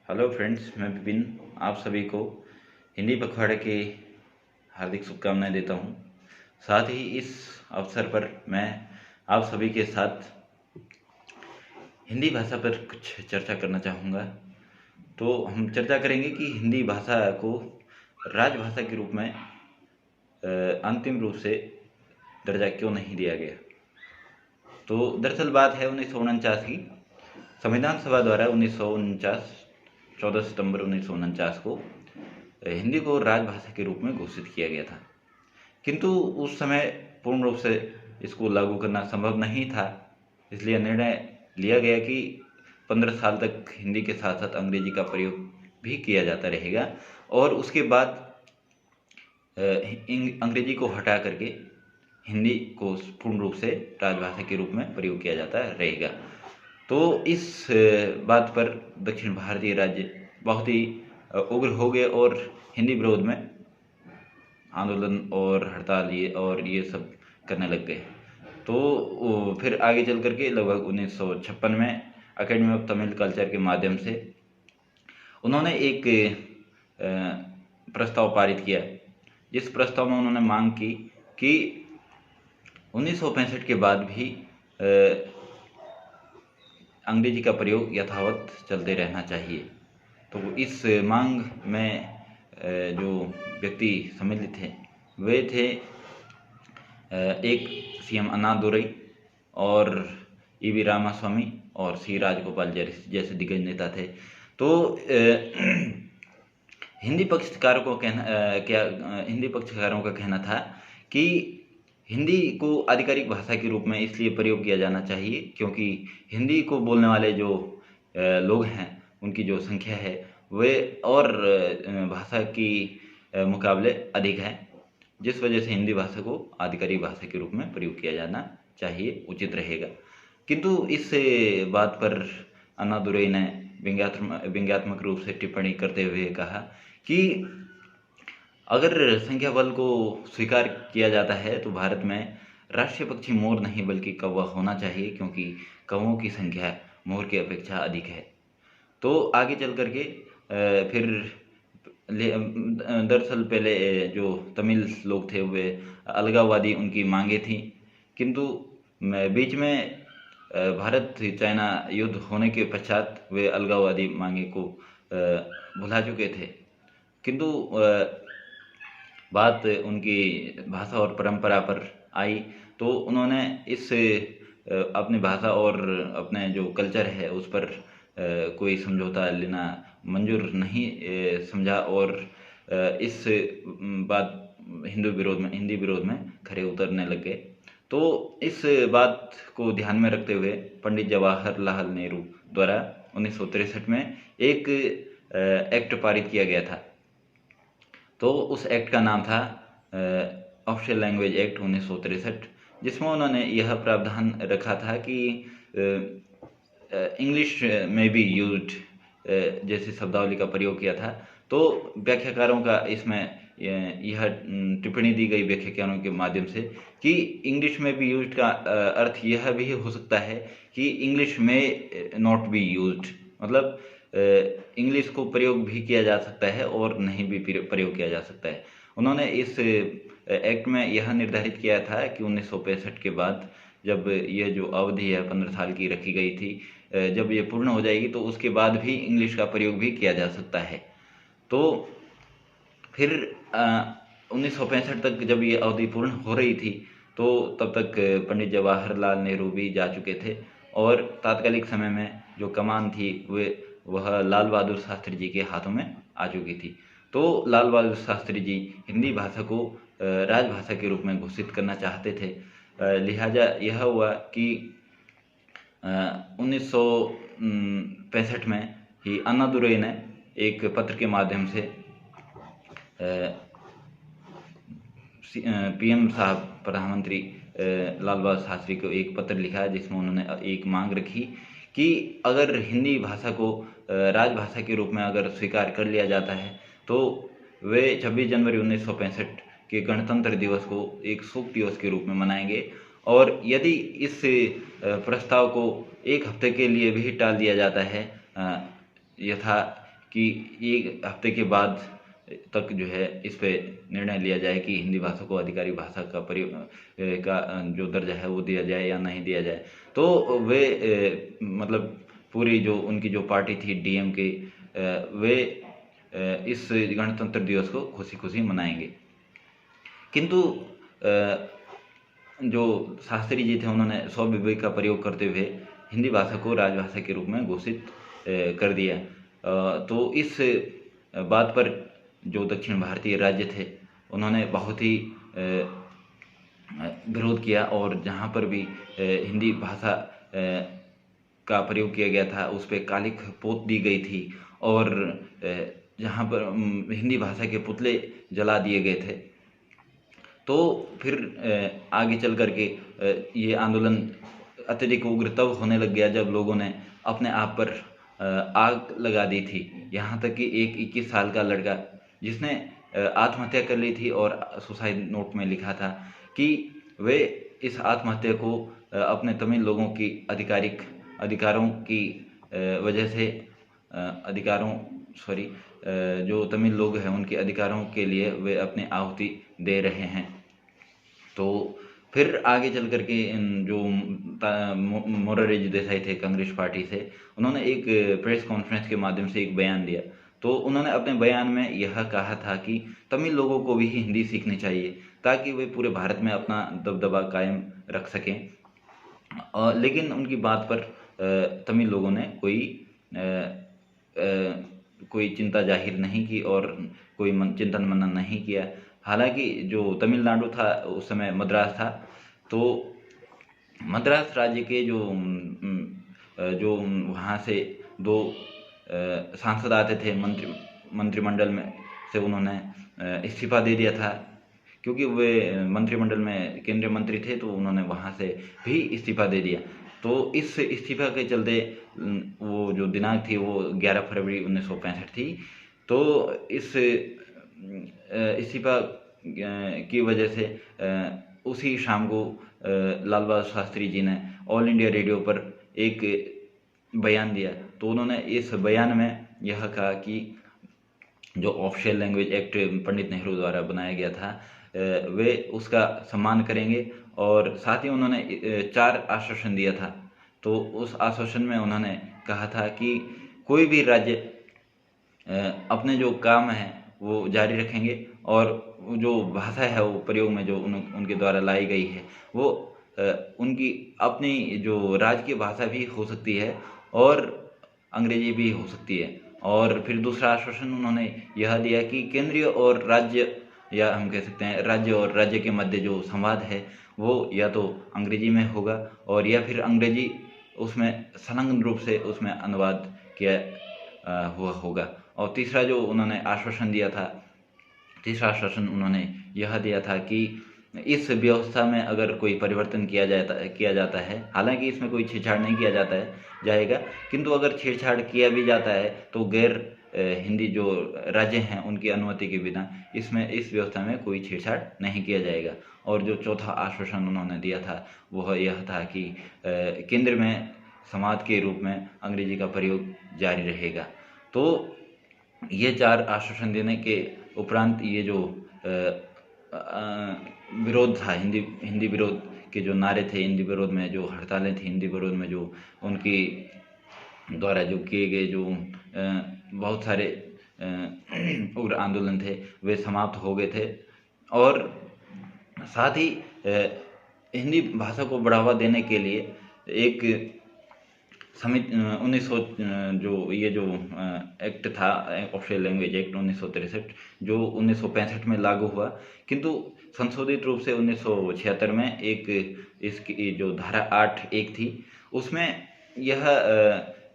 Hello friends, मैं विपिन आप सभी को हिंदी पखवाड़े की हार्दिक शुभकामनाएं देता हूं। साथ ही इस अवसर पर मैं आप सभी के साथ हिंदी भाषा पर कुछ चर्चा करना चाहूँगा। तो हम चर्चा करेंगे कि हिंदी भाषा को राजभाषा के रूप में अंतिम रूप से दर्जा क्यों नहीं दिया गया। तो दरअसल बात है 1949 की। संविधान सभा द्वारा 1949 14 सितंबर 1949 को हिंदी को राजभाषा के रूप में घोषित किया गया था, किंतु उस समय पूर्ण रूप से इसको लागू करना संभव नहीं था। इसलिए निर्णय लिया गया कि 15 साल तक हिंदी के साथ साथ अंग्रेजी का प्रयोग भी किया जाता रहेगा और उसके बाद अंग्रेजी को हटा करके हिंदी को पूर्ण रूप से राजभाषा के रूप में प्रयोग किया जाता रहेगा। तो इस बात पर दक्षिण भारतीय राज्य बहुत ही उग्र हो गए और हिंदी विरोध में आंदोलन और हड़ताल ये सब करने लग गए। तो फिर आगे चल करके लगभग 1956 में अकेडमी ऑफ तमिल कल्चर के माध्यम से उन्होंने एक प्रस्ताव पारित किया, जिस प्रस्ताव में उन्होंने मांग की कि 1965 के बाद भी अंग्रेजी का प्रयोग यथावत चलते रहना चाहिए। तो इस मांग में जो व्यक्ति सम्मिलित थे वे थे एक सीएम अन्नादुरई और ईवी रामास्वामी और सी राजगोपाल जैसे दिग्गज नेता थे। तो हिंदी पक्षकारों का कहना था कि हिंदी को आधिकारिक भाषा के रूप में इसलिए प्रयोग किया जाना चाहिए क्योंकि हिंदी को बोलने वाले जो लोग हैं उनकी जो संख्या है वे और भाषा की मुकाबले अधिक है, जिस वजह से हिंदी भाषा को आधिकारिक भाषा के रूप में प्रयोग किया जाना चाहिए, उचित रहेगा। किंतु इस बात पर अन्नादुरई ने व्यंग्यात्मक रूप से टिप्पणी करते हुए कहा कि अगर संख्या बल को स्वीकार किया जाता है तो भारत में राष्ट्रीय पक्षी मोर नहीं बल्कि कौवा होना चाहिए, क्योंकि कौवों की संख्या मोर की अपेक्षा अधिक है। तो आगे चल करके फिर दरअसल पहले जो तमिल लोग थे वे अलगाववादी उनकी मांगे थी, किंतु बीच में भारत चाइना युद्ध होने के पश्चात वे अलगाववादी मांगे को भुला चुके थे। किंतु बात उनकी भाषा और परंपरा पर आई तो उन्होंने इस अपनी भाषा और अपने जो कल्चर है उस पर कोई समझौता लेना मंजूर नहीं समझा और इस बात हिंदी विरोध में खरे उतरने लग गए। तो इस बात को ध्यान में रखते हुए पंडित जवाहरलाल नेहरू द्वारा 1963 में एक एक्ट पारित किया गया था। तो उस एक्ट का नाम था ऑफिशियल लैंग्वेज एक्ट 1963, जिसमें उन्होंने यह प्रावधान रखा था कि इंग्लिश में भी यूज्ड जैसी शब्दावली का प्रयोग किया था। तो व्याख्याकारों का इसमें यह टिप्पणी दी गई व्याख्याकारों के माध्यम से कि इंग्लिश में भी यूज्ड का अर्थ यह भी हो सकता है कि इंग्लिश में नॉट बी यूज्ड, मतलब इंग्लिश को प्रयोग भी किया जा सकता है और नहीं भी प्रयोग किया जा सकता है। उन्होंने इस एक्ट में यह निर्धारित किया था कि 1965 के बाद जब ये जो अवधि है 15 साल की रखी गई थी, जब ये पूर्ण हो जाएगी तो उसके बाद भी इंग्लिश का प्रयोग भी किया जा सकता है। तो फिर 1965 तक जब ये अवधि पूर्ण हो रही थी तो तब तक पंडित जवाहरलाल नेहरू भी जा चुके थे और तात्कालिक समय में जो कमान थी वह लाल बहादुर शास्त्री जी के हाथों में आ चुकी थी। तो लाल बहादुर शास्त्री जी हिंदी भाषा को राजभाषा के रूप में घोषित करना चाहते थे। लिहाजा यह हुआ कि 1965 में ही अन्नादुरई ने एक पत्र के माध्यम से पीएम साहब प्रधानमंत्री लाल बहादुर शास्त्री को एक पत्र लिखा है, जिसमें उन्होंने एक मांग रखी कि अगर हिंदी भाषा को राजभाषा के रूप में अगर स्वीकार कर लिया जाता है तो वे 26 जनवरी 1965 के गणतंत्र दिवस को एक शोक दिवस के रूप में मनाएंगे और यदि इस प्रस्ताव को एक हफ्ते के लिए भी टाल दिया जाता है यथा कि एक हफ्ते के बाद तक जो है इस पे निर्णय लिया जाए कि हिंदी भाषा को आधिकारिक भाषा का जो दर्जा है वो दिया जाए या नहीं दिया जाए। तो वे मतलब पूरी जो उनकी जो पार्टी थी डीएमके, वे इस गणतंत्र दिवस को खुशी खुशी मनाएंगे। किंतु जो शास्त्री जी थे उन्होंने स्वविवेक का प्रयोग करते हुए हिंदी भाषा को राजभाषा के रूप में घोषित कर दिया। तो इस बात पर जो दक्षिण भारतीय राज्य थे उन्होंने बहुत ही विरोध किया, और जहाँ पर भी हिंदी भाषा का प्रयोग किया गया था उस पर कालिख पोत दी गई थी, और जहाँ पर हिंदी भाषा के पुतले जला दिए गए थे। तो फिर आगे चल करके ये आंदोलन अत्यधिक उग्र तब होने लग गया जब लोगों ने अपने आप पर आग लगा दी थी। यहाँ तक कि एक 21 साल का लड़का जिसने आत्महत्या कर ली थी और सुसाइड नोट में लिखा था कि वे इस आत्महत्या को अपने तमिल लोगों की अधिकारों की वजह से जो तमिल लोग हैं उनके अधिकारों के लिए वे अपनी आहुति दे रहे हैं। तो फिर आगे चल करके जो मोरारजी देसाई थे कांग्रेस पार्टी से, उन्होंने एक प्रेस कॉन्फ्रेंस के माध्यम से एक बयान दिया। तो उन्होंने अपने बयान में यह कहा था कि तमिल लोगों को भी हिंदी सीखनी चाहिए ताकि वे पूरे भारत में अपना दबदबा कायम रख सकें। लेकिन उनकी बात पर तमिल लोगों ने कोई चिंता जाहिर नहीं की और कोई चिंतन मनन नहीं किया। हालांकि जो तमिलनाडु था उस समय मद्रास था, तो मद्रास राज्य के जो वहाँ से 2 सांसद आते थे मंत्रिमंडल में से, उन्होंने इस्तीफा दे दिया था क्योंकि वे मंत्रिमंडल में केंद्रीय मंत्री थे, तो उन्होंने वहाँ से भी इस्तीफा दे दिया। तो इस इस्तीफा के चलते वो जो दिनांक थी वो 11 फरवरी 1965 थी। तो इस इस्तीफा की वजह से उसी शाम को लाल बहादुर शास्त्री जी ने ऑल इंडिया रेडियो पर एक बयान दिया। तो उन्होंने इस बयान में यह कहा कि जो official language act Pandit Nehru द्वारा बनाया गया था वे उसका सम्मान करेंगे, और साथ ही उन्होंने 4 आश्वासन दिया था। तो उस आश्वासन में उन्होंने कहा था कि कोई भी राज्य अपने जो काम है वो जारी रखेंगे, और जो भाषा है वो प्रयोग में जो उनके द्वारा लाई गई है वो उनकी अपनी जो राजकीय भाषा भी हो सकती है और अंग्रेजी भी हो सकती है। और फिर दूसरा आश्वासन उन्होंने यह दिया कि केंद्रीय और राज्य, या हम कह सकते हैं राज्य और राज्य के मध्य जो संवाद है वो या तो अंग्रेजी में होगा और या फिर अंग्रेजी उसमें संलग्न रूप से उसमें अनुवाद किया हुआ होगा। और तीसरा जो उन्होंने आश्वासन दिया था, तीसरा आश्वासन उन्होंने यह दिया था कि इस व्यवस्था में अगर कोई परिवर्तन किया जाता है, हालांकि इसमें कोई छेड़छाड़ नहीं किया जाएगा, किंतु अगर छेड़छाड़ किया भी जाता है तो गैर हिंदी जो राज्य हैं उनकी अनुमति के बिना इस व्यवस्था में कोई छेड़छाड़ नहीं किया जाएगा। और जो चौथा आश्वासन उन्होंने दिया था वह यह था कि केंद्र में समाज के रूप में अंग्रेजी का प्रयोग जारी रहेगा। तो ये 4 आश्वासन देने के उपरांत ये जो विरोध था, हिंदी विरोध के जो नारे थे, हिंदी विरोध में जो हड़तालें थी, हिंदी विरोध में जो उनकी द्वारा जो किए गए जो बहुत सारे उग्र आंदोलन थे वे समाप्त हो गए थे। और साथ ही हिंदी भाषा को बढ़ावा देने के लिए एक समिति 1900 जो एक्ट था ऑफिशियल लैंग्वेज एक्ट 1963 जो 1965 में लागू हुआ, किंतु संशोधित रूप से 1976 में एक इसकी जो धारा 8(1) थी उसमें यह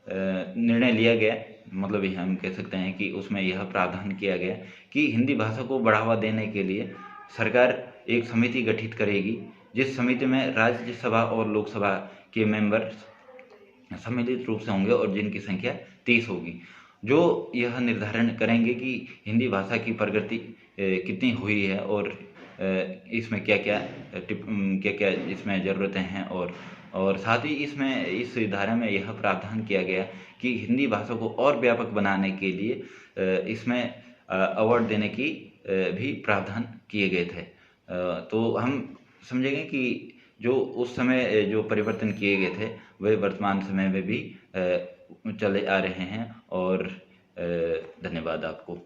निर्णय लिया गया, मतलब यह हम कह सकते हैं कि उसमें यह प्रावधान किया गया कि हिंदी भाषा को बढ़ावा देने के लिए सरकार एक समिति गठित करेगी, जिस समिति में राज्यसभा और लोकसभा के मेंबर सम्मिलित रूप से होंगे और जिनकी संख्या 30 होगी, जो यह निर्धारण करेंगे कि हिंदी भाषा की प्रगति कितनी हुई है और इसमें क्या क्या इसमें ज़रूरतें हैं। और साथ ही इसमें इस धारा में यह प्रावधान किया गया कि हिंदी भाषा को और व्यापक बनाने के लिए इसमें अवार्ड देने की भी प्रावधान किए गए थे। तो हम समझेंगे कि जो उस समय जो परिवर्तन किए गए थे वह वर्तमान समय में भी चले आ रहे हैं। और धन्यवाद आपको।